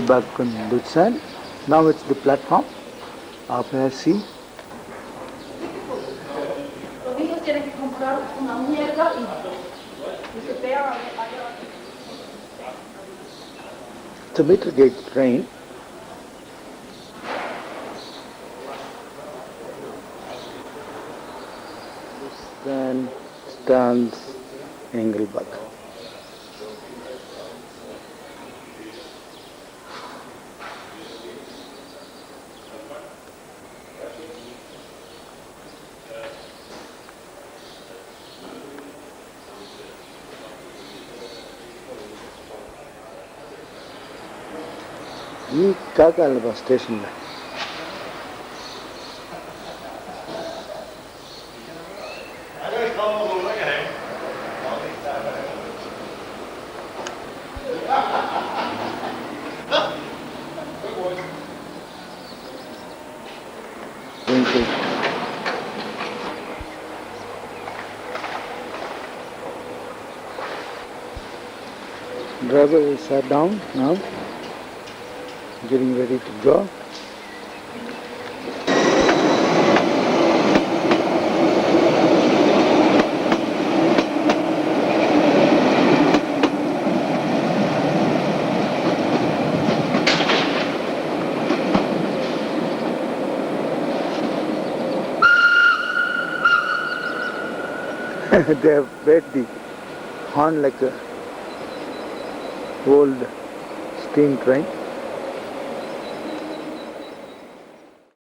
Engelberg and Luzern. Now it's the platform of LSE. It's a meter gauge train. Luzern, Stans, Engelberg. ಈ ಕಾಕಲ್ವಾ station Driver is sat down now, getting ready to go. They have played the horn like a old steam train.